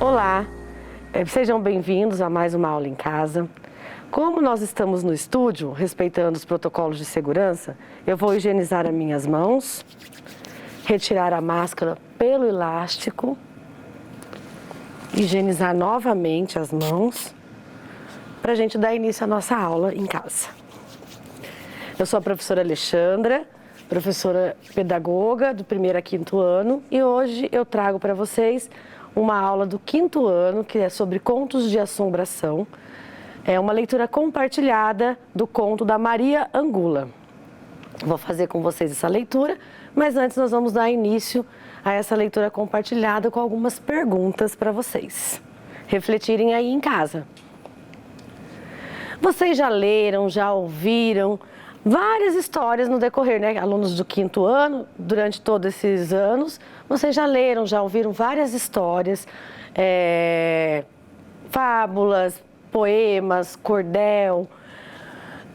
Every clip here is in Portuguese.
Olá, sejam bem-vindos a mais uma aula em casa. Como nós estamos no estúdio, respeitando os protocolos de segurança, eu vou higienizar as minhas mãos, retirar a máscara pelo elástico, higienizar novamente as mãos, para a gente dar início à nossa aula em casa. Eu sou a professora Alexandra, professora pedagoga do 1º a 5º ano, e hoje eu trago para vocês uma aula do 5º ano, que é sobre contos de assombração. É uma leitura compartilhada do conto da Maria Angula. Vou fazer com vocês essa leitura, mas antes nós vamos dar início a essa leitura compartilhada com algumas perguntas para vocês refletirem aí em casa. Vocês já leram, já ouviram várias histórias no decorrer, né? Alunos do 5º ano, durante todos esses anos, vocês já leram, já ouviram várias histórias, fábulas, poemas, cordel,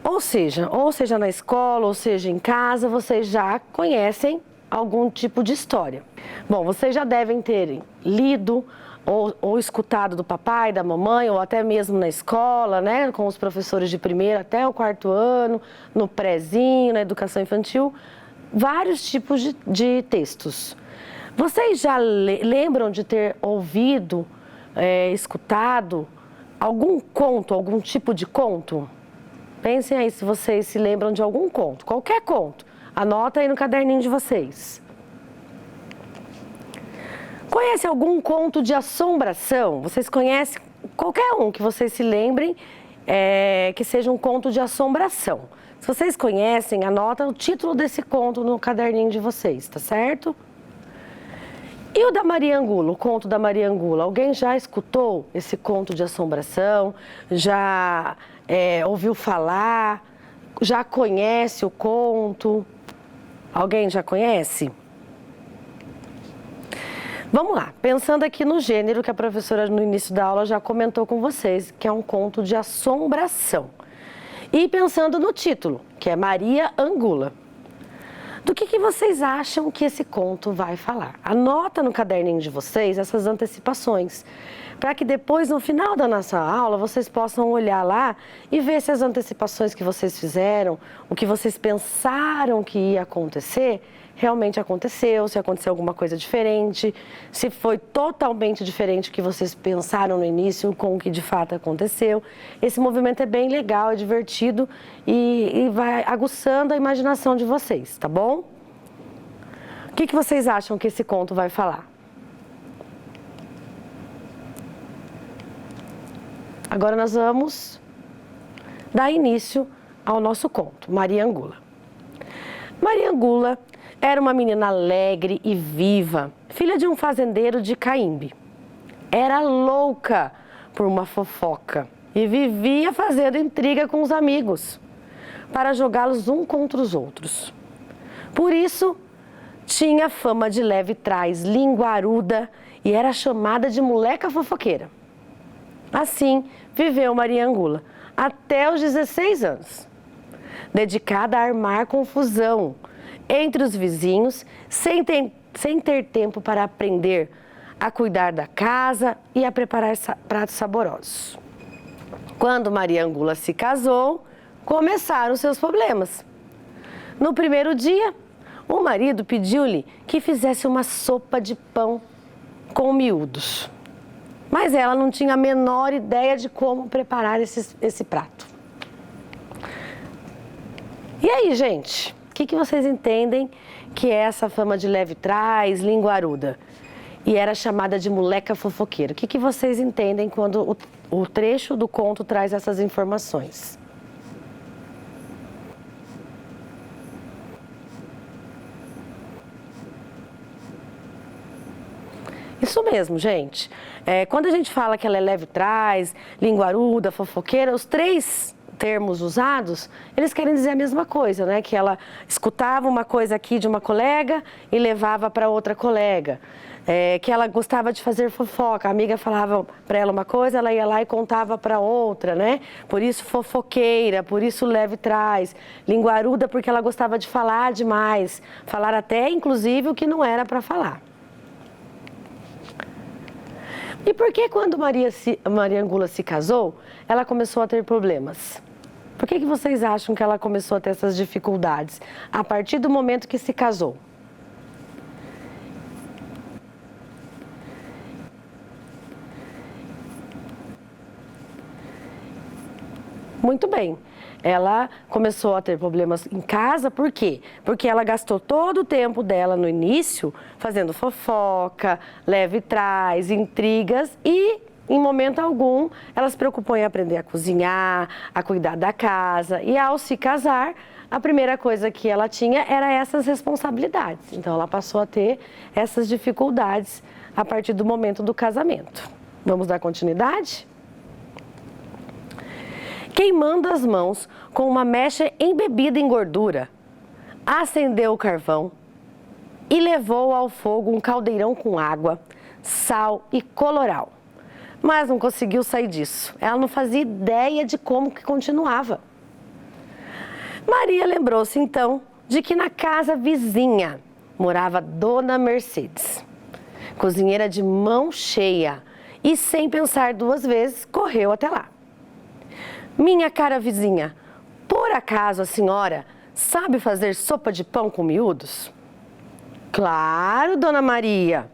ou seja na escola, ou seja em casa, vocês já conhecem algum tipo de história. Bom, vocês já devem ter lido ou escutado do papai, da mamãe, ou até mesmo na escola, né, com os professores de 1º até o 4º ano, no prézinho, na educação infantil, vários tipos de textos. Vocês já lembram de ter ouvido, escutado algum conto, algum tipo de conto? Pensem aí se vocês se lembram de algum conto, qualquer conto. Anota aí no caderninho de vocês. Conhece algum conto de assombração? Vocês conhecem qualquer um que vocês se lembrem que seja um conto de assombração. Se vocês conhecem, anota o título desse conto no caderninho de vocês, tá certo? E o da Maria Angula, o conto da Maria Angula? Alguém já escutou esse conto de assombração? Já ouviu falar? Já conhece o conto? Alguém já conhece? Vamos lá, pensando aqui no gênero que a professora no início da aula já comentou com vocês, que é um conto de assombração. E pensando no título, que é Maria Angula. Do que vocês acham que esse conto vai falar? Anota no caderninho de vocês essas antecipações, para que depois, no final da nossa aula, vocês possam olhar lá e ver se as antecipações que vocês fizeram, o que vocês pensaram que ia acontecer, realmente aconteceu, se aconteceu alguma coisa diferente, se foi totalmente diferente do que vocês pensaram no início com o que de fato aconteceu. Esse movimento é bem legal, é divertido e vai aguçando a imaginação de vocês, tá bom? O que vocês acham que esse conto vai falar? Agora nós vamos dar início ao nosso conto, Maria Angula. Maria Angula era uma menina alegre e viva, filha de um fazendeiro de Caímbe. Era louca por uma fofoca e vivia fazendo intriga com os amigos para jogá-los um contra os outros. Por isso, tinha fama de leve trás, linguaruda e era chamada de moleca fofoqueira. Assim, viveu Maria Angula até os 16 anos, dedicada a armar confusão entre os vizinhos, sem ter tempo para aprender a cuidar da casa e a preparar pratos saborosos. Quando Maria Angula se casou, começaram os seus problemas. No primeiro dia, o marido pediu-lhe que fizesse uma sopa de pão com miúdos. Mas ela não tinha a menor ideia de como preparar esse prato. E aí, gente? O que vocês entendem que é essa fama de leve trás, linguaruda? E era chamada de moleca fofoqueira. O que vocês entendem quando o trecho do conto traz essas informações? Isso mesmo, gente. Quando a gente fala que ela é leve trás, linguaruda, fofoqueira, os três termos usados, eles querem dizer a mesma coisa, né? Que ela escutava uma coisa aqui de uma colega e levava para outra colega. Que ela gostava de fazer fofoca, a amiga falava para ela uma coisa, ela ia lá e contava para outra, né? Por isso fofoqueira, por isso leve trás, linguaruda porque ela gostava de falar demais, falar até inclusive o que não era para falar. E por que quando Maria Angula se casou, ela começou a ter problemas? Por que vocês acham que ela começou a ter essas dificuldades a partir do momento que se casou? Muito bem. Ela começou a ter problemas em casa, por quê? Porque ela gastou todo o tempo dela no início fazendo fofoca, leva e traz, intrigas e, em momento algum, ela se preocupou em aprender a cozinhar, a cuidar da casa. E ao se casar, a primeira coisa que ela tinha era essas responsabilidades. Então, ela passou a ter essas dificuldades a partir do momento do casamento. Vamos dar continuidade? Queimando as mãos com uma mecha embebida em gordura, acendeu o carvão e levou ao fogo um caldeirão com água, sal e coloral. Mas não conseguiu sair disso. Ela não fazia ideia de como que continuava. Maria lembrou-se então de que na casa vizinha morava Dona Mercedes, cozinheira de mão cheia, e sem pensar duas vezes, correu até lá. Minha cara vizinha, por acaso a senhora sabe fazer sopa de pão com miúdos? Claro, Dona Maria.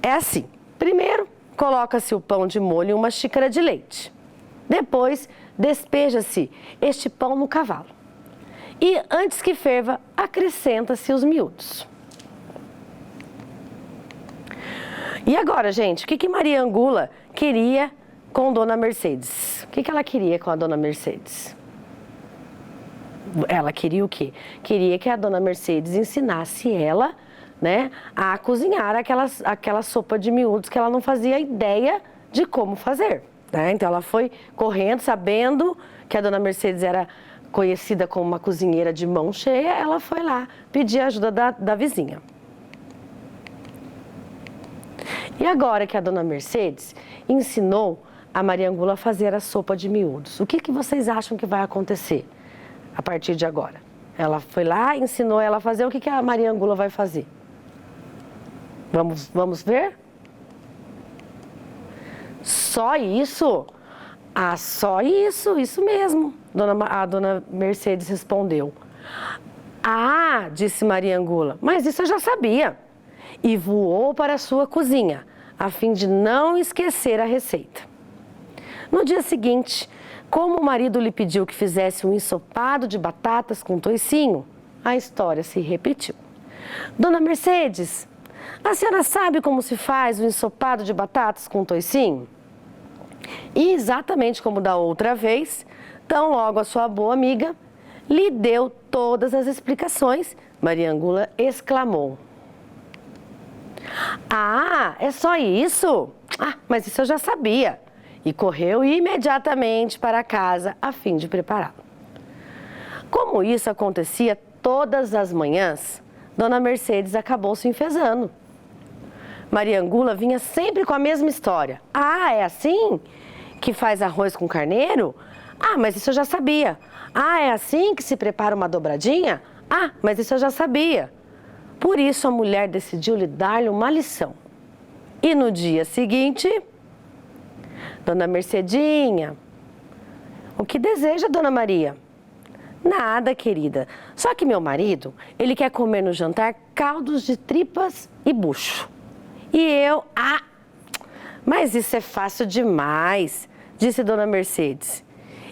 É assim, primeiro coloca-se o pão de molho em uma xícara de leite. Depois despeja-se este pão no cavalo. E antes que ferva, acrescenta-se os miúdos. E agora, gente, o que Maria Angula queria com Dona Mercedes? O que ela queria com a Dona Mercedes? Ela queria o quê? Queria que a Dona Mercedes ensinasse ela, né, a cozinhar aquela sopa de miúdos que ela não fazia ideia de como fazer, né? Então ela foi correndo, sabendo que a Dona Mercedes era conhecida como uma cozinheira de mão cheia, ela foi lá pedir a ajuda da vizinha. E agora que a Dona Mercedes ensinou a Maria Angula a fazer a sopa de miúdos, o que vocês acham que vai acontecer a partir de agora? Ela foi lá, ensinou ela a fazer, o que a Maria Angula vai fazer? Vamos ver? Só isso? Ah, só isso mesmo, a Dona Mercedes respondeu. Ah, disse Maria Angula, mas isso eu já sabia. E voou para a sua cozinha, a fim de não esquecer a receita. No dia seguinte, como o marido lhe pediu que fizesse um ensopado de batatas com toicinho, a história se repetiu. Dona Mercedes, a senhora sabe como se faz o ensopado de batatas com toicinho? E exatamente como da outra vez, tão logo a sua boa amiga lhe deu todas as explicações, Maria Angula exclamou. Ah, é só isso? Ah, mas isso eu já sabia. E correu imediatamente para casa a fim de prepará-lo. Como isso acontecia todas as manhãs, Dona Mercedes acabou se enfezando. Maria Angula vinha sempre com a mesma história. Ah, é assim que faz arroz com carneiro? Ah, mas isso eu já sabia. Ah, é assim que se prepara uma dobradinha? Ah, mas isso eu já sabia. Por isso a mulher decidiu lhe dar-lhe uma lição. E no dia seguinte, Dona Mercedinha, o que deseja, Dona Maria? Nada, querida. Só que meu marido, ele quer comer no jantar caldos de tripas e bucho. E eu, mas isso é fácil demais, disse Dona Mercedes.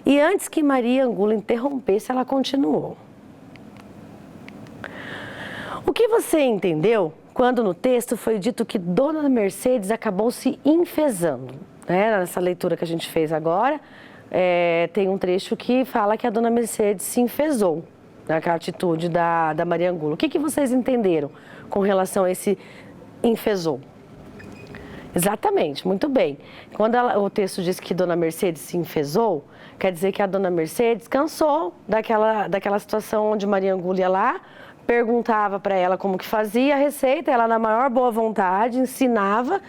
E antes que Maria Angula interrompesse, ela continuou. O que você entendeu quando no texto foi dito que Dona Mercedes acabou se enfezando? Nessa leitura que a gente fez agora, tem um trecho que fala que a Dona Mercedes se enfezou, naquela atitude da Maria Angula. O que vocês entenderam com relação a esse enfezou? Exatamente, muito bem. Quando o texto diz que Dona Mercedes se enfezou, quer dizer que a Dona Mercedes cansou daquela situação onde Maria Angula ia lá, perguntava para ela como que fazia a receita, ela na maior boa vontade ensinava,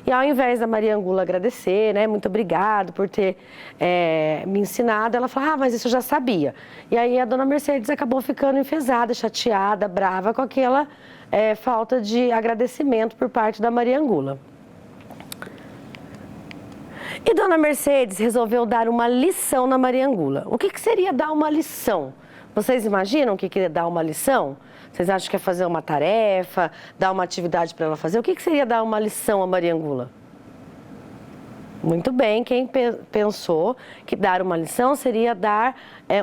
e ao invés da Maria Angula agradecer, né, muito obrigado por ter me ensinado, ela falava, mas isso eu já sabia. E aí a Dona Mercedes acabou ficando enfezada, chateada, brava com aquela falta de agradecimento por parte da Maria Angula. E Dona Mercedes resolveu dar uma lição na Maria Angula. O que seria dar uma lição? Vocês imaginam o que é dar uma lição? Vocês acham que é fazer uma tarefa, dar uma atividade para ela fazer? O que seria dar uma lição a Maria Angula? Muito bem, quem pensou que dar uma lição seria dar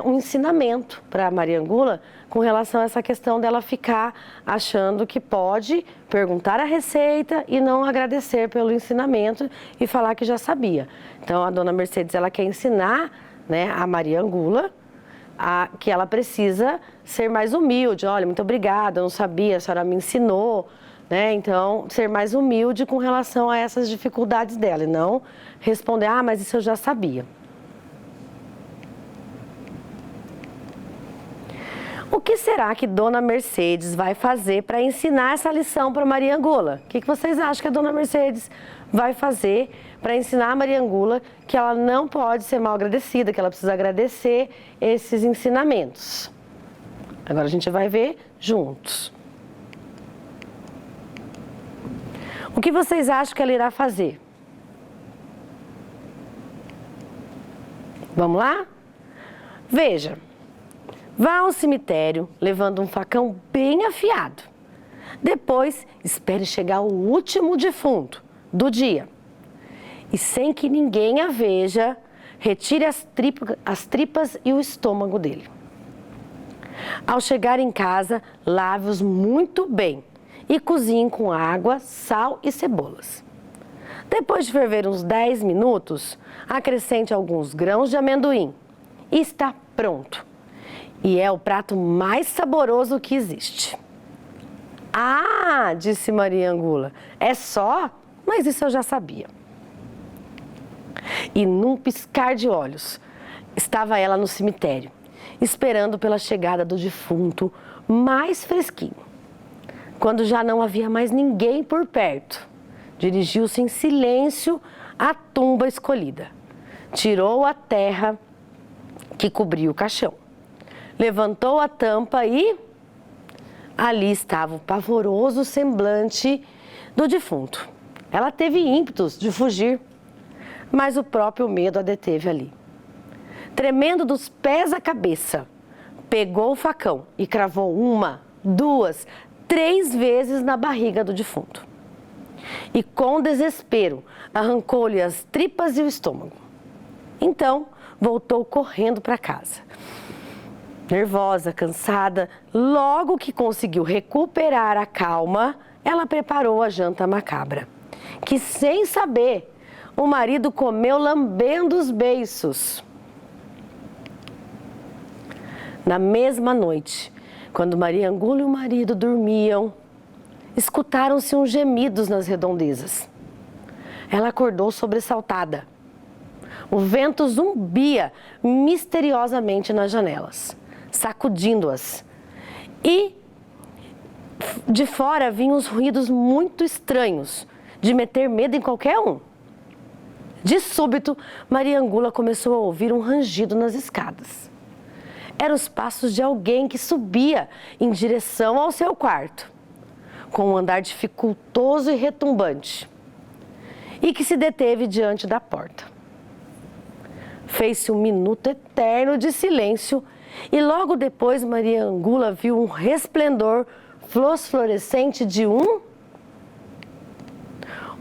um ensinamento para a Maria Angula com relação a essa questão dela ficar achando que pode perguntar a receita e não agradecer pelo ensinamento e falar que já sabia. Então, a Dona Mercedes, ela quer ensinar, né, a Maria Angula que ela precisa ser mais humilde. Olha, muito obrigada, eu não sabia, a senhora me ensinou. Né? Então, ser mais humilde com relação a essas dificuldades dela e não responder, mas isso eu já sabia. O que será que Dona Mercedes vai fazer para ensinar essa lição para Maria Angula? O que vocês acham que a Dona Mercedes vai fazer para ensinar a Maria Angula que ela não pode ser mal agradecida, que ela precisa agradecer esses ensinamentos? Agora a gente vai ver juntos. O que vocês acham que ela irá fazer? Vamos lá? Veja, vá ao cemitério levando um facão bem afiado. Depois, espere chegar o último defunto do dia. E sem que ninguém a veja, retire as tripas e o estômago dele. Ao chegar em casa, lave-os muito bem e cozinhe com água, sal e cebolas. Depois de ferver uns 10 minutos, acrescente alguns grãos de amendoim e está pronto. E é o prato mais saboroso que existe. Ah, disse Maria Angula, é só? Mas isso eu já sabia. E num piscar de olhos, estava ela no cemitério, esperando pela chegada do defunto mais fresquinho. Quando já não havia mais ninguém por perto, dirigiu-se em silêncio à tumba escolhida. Tirou a terra que cobria o caixão. Levantou a tampa e ali estava o pavoroso semblante do defunto. Ela teve ímpetos de fugir, mas o próprio medo a deteve ali. Tremendo dos pés à cabeça, pegou o facão e cravou 1, 2, 3 vezes na barriga do defunto. E com desespero, arrancou-lhe as tripas e o estômago. Então, voltou correndo para casa. Nervosa, cansada, logo que conseguiu recuperar a calma, ela preparou a janta macabra, que sem saber, o marido comeu lambendo os beiços. Na mesma noite, quando Maria Angula e o marido dormiam, escutaram-se uns gemidos nas redondezas. Ela acordou sobressaltada. O vento zumbia misteriosamente nas janelas, sacudindo-as. E de fora vinham os ruídos muito estranhos, de meter medo em qualquer um. De súbito, Maria Angula começou a ouvir um rangido nas escadas. Eram os passos de alguém que subia em direção ao seu quarto, com um andar dificultoso e retumbante, e que se deteve diante da porta. Fez-se um minuto eterno de silêncio e logo depois Maria Angula viu um resplendor fosforescente de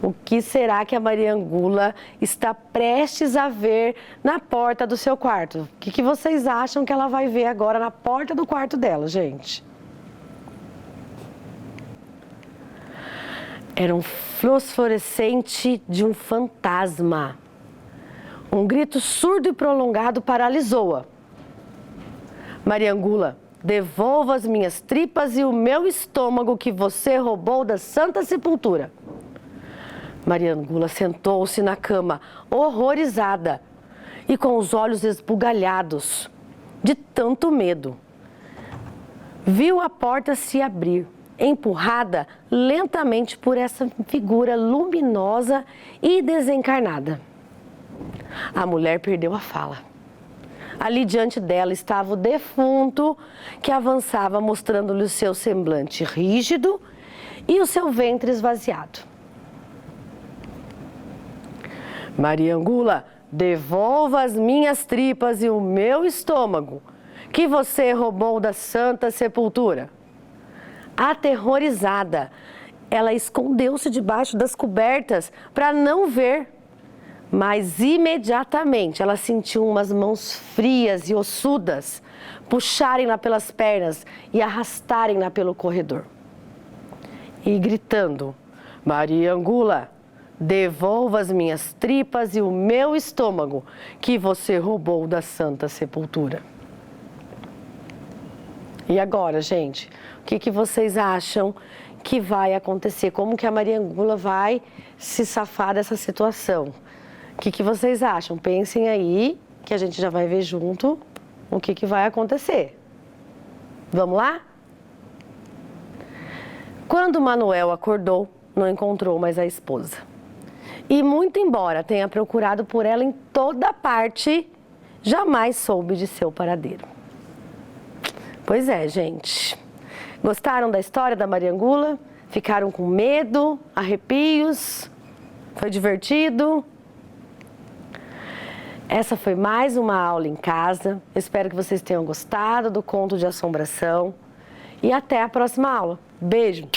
O que será que a Maria Angula está prestes a ver na porta do seu quarto? O que vocês acham que ela vai ver agora na porta do quarto dela, gente? Era um fosforescente de um fantasma. Um grito surdo e prolongado paralisou-a. Maria Angula, devolva as minhas tripas e o meu estômago que você roubou da Santa Sepultura. Maria Angula sentou-se na cama, horrorizada e com os olhos esbugalhados, de tanto medo. Viu a porta se abrir, empurrada lentamente por essa figura luminosa e desencarnada. A mulher perdeu a fala. Ali diante dela estava o defunto que avançava mostrando-lhe o seu semblante rígido e o seu ventre esvaziado. Mariangula, devolva as minhas tripas e o meu estômago, que você roubou da Santa Sepultura. Aterrorizada, ela escondeu-se debaixo das cobertas para não ver. Mas imediatamente ela sentiu umas mãos frias e ossudas puxarem-na pelas pernas e arrastarem-na pelo corredor. E gritando, Mariangula, devolva as minhas tripas e o meu estômago, que você roubou da Santa Sepultura. E agora, gente, o que vocês acham que vai acontecer? Como que a Mariangula vai se safar dessa situação? O que vocês acham? Pensem aí, que a gente já vai ver junto o que vai acontecer. Vamos lá? Quando Manuel acordou, não encontrou mais a esposa. E muito embora tenha procurado por ela em toda parte, jamais soube de seu paradeiro. Pois é, gente. Gostaram da história da Mariangula? Ficaram com medo, arrepios? Foi divertido? Essa foi mais uma aula em casa. Eu espero que vocês tenham gostado do conto de assombração. E até a próxima aula. Beijo!